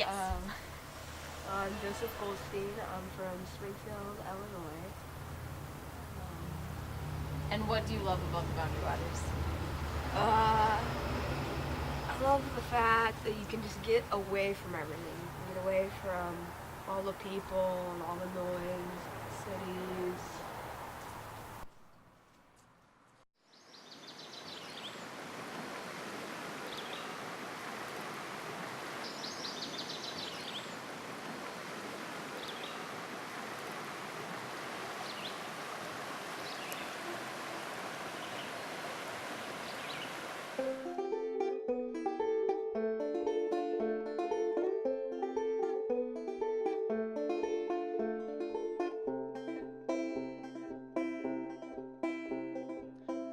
Um, I'm Joseph Goldstein. I'm from Springfield, Illinois. And what do you love about the Boundary Waters? Uh, I love the fact that you can just get away from everything. You can get away from all the people and all the noise, cities.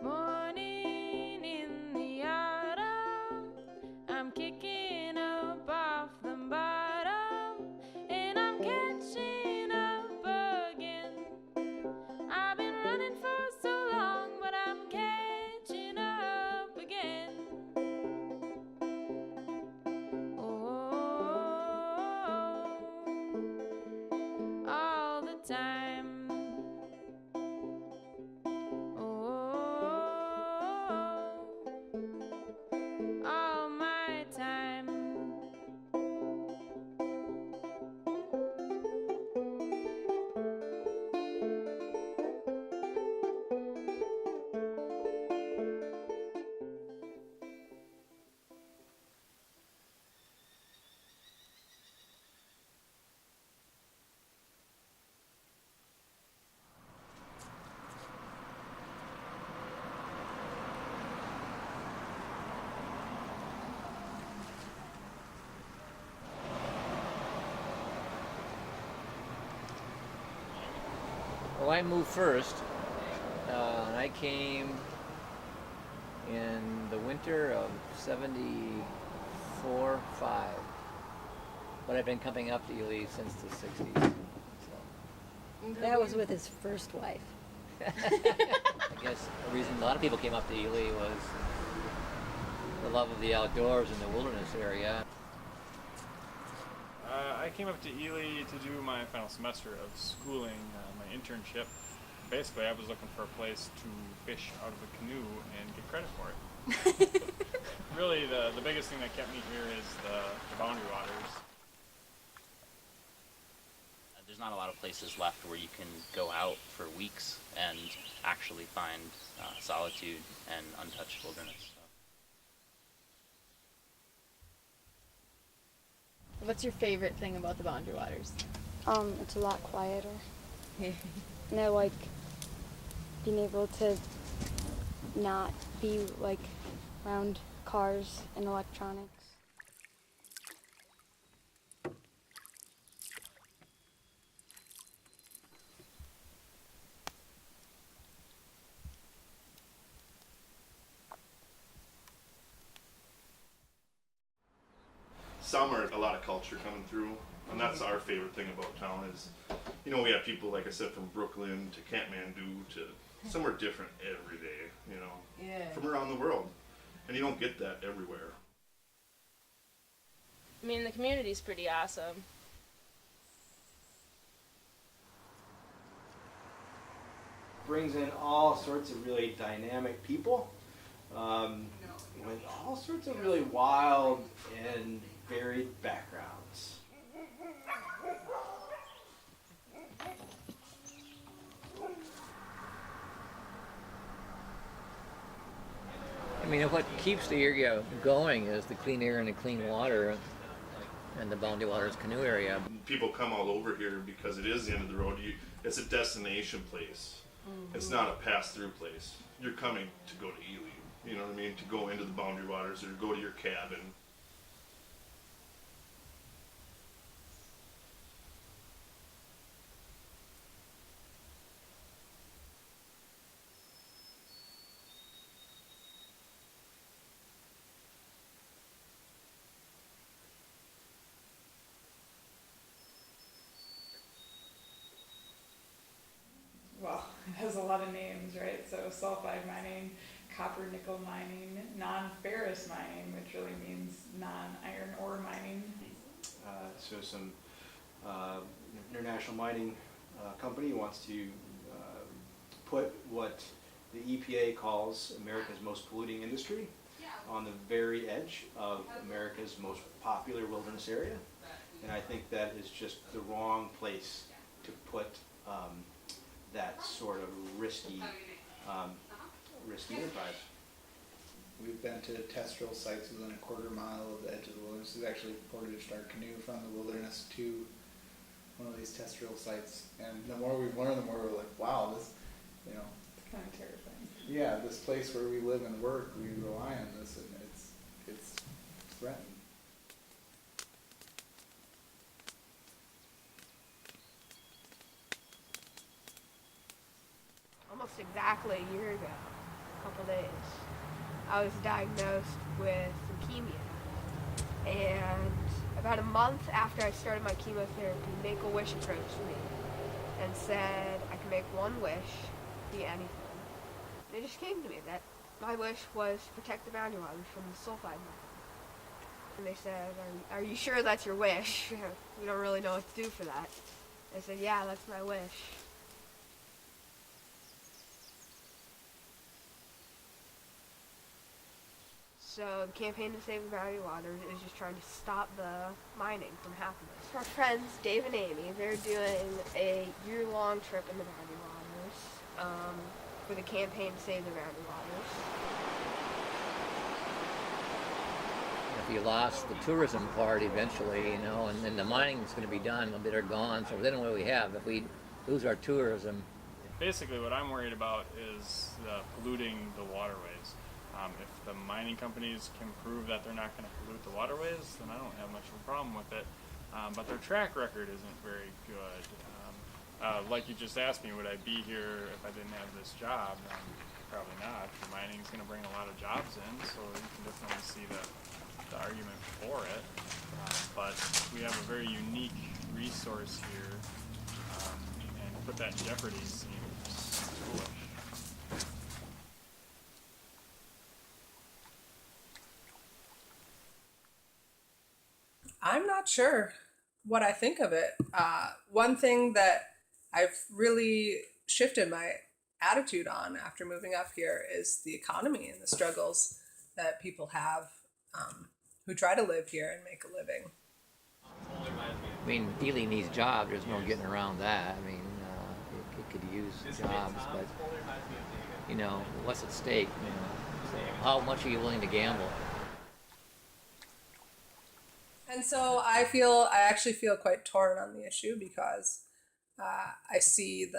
Morning in the autumn, I'm kicking up off the bottom, and I'm catching up again. I've been running for so long, but I'm catching up again. Oh, all the time. All my time. Well, I moved first, and I came in the winter of 74, 5. But I've been coming up to Ely since the 60s. So. That was with his first wife. I guess the reason a lot of people came up to Ely was the love of the outdoors in the wilderness area. I came up to Ely to do my final semester of schooling, my internship. Basically, I was looking for a place to fish out of a canoe and get credit for it. Really, the biggest thing that kept me here is the Boundary Waters. There's not a lot of places left where you can go out for weeks and actually find solitude and untouched wilderness. What's your favorite thing about the Boundary Waters? It's a lot quieter. And I like being able to not be like around cars and electronics. Summer, a lot of culture coming through, and that's our favorite thing about town is, you know, we have people, like I said, from Brooklyn to Kathmandu to somewhere different every day, you know, from around the world, and you don't get that everywhere. I mean, the community's pretty awesome. Brings in all sorts of really dynamic people with all sorts of really wild and varied backgrounds. I mean, what keeps the area going is the clean air and the clean water and the Boundary Waters canoe area. People come all over here because it is the end of the road. It's a destination place. It's not a pass-through place. You're coming to go to Ely, you know what I mean? To go into the Boundary Waters or to go to your cabin. Well, it has a lot of names, right? So sulfide mining, copper nickel mining, non-ferrous mining, which really means non-iron ore mining. So some international mining company wants to put what the EPA calls America's most polluting industry on the very edge of America's most popular wilderness area. And I think that is just the wrong place to put that sort of risky enterprise. We've been to test drill sites within a quarter mile of the edge of the wilderness. We've actually portaged our canoe from the wilderness to one of these test drill sites. And the more we've learned, the more we're like, wow, this, you know. It's kind of terrifying. Yeah, this place where we live and work, we rely on this, and it's threatened. Almost exactly a year ago, a couple days, I was diagnosed with leukemia. And about a month after I started my chemotherapy, Make-A-Wish approached me and said I could make one wish, be anything. And it just came to me that my wish was to protect the boundary waters from the sulfide mine. And they said, are you sure that's your wish? We don't really know what to do for that. I said, yeah, that's my wish. So the campaign to save the boundary waters is just trying to stop the mining from happening. Our friends Dave and Amy, they're doing a year-long trip in the boundary waters for the campaign to save the boundary waters. If you lost the tourism part eventually, you know, and then the mining is going to be done, they're gone. So then what do we have? If we lose our tourism. Basically, what I'm worried about is polluting the waterways. If the mining companies can prove that they're not going to pollute the waterways, then I don't have much of a problem with it. But their track record isn't very good. Like you just asked me, would I be here if I didn't have this job? Probably not. The mining is going to bring a lot of jobs in, so you can definitely see the argument for it. But we have a very unique resource here, and to put that in jeopardy seems foolish. I'm not sure what I think of it. One thing that I've really shifted my attitude on after moving up here is the economy and the struggles that people have who try to live here and make a living. I mean, Ely needs jobs. There's no getting around that. I mean, it could use jobs, but, you know, what's at stake? You know, so how much are you willing to gamble? And so I actually feel quite torn on the issue because I see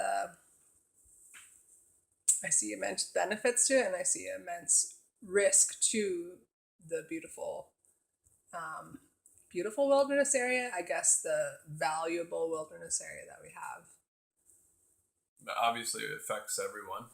immense benefits to it, and I see immense risk to the beautiful wilderness area. I guess the valuable wilderness area that we have. Obviously, it affects everyone.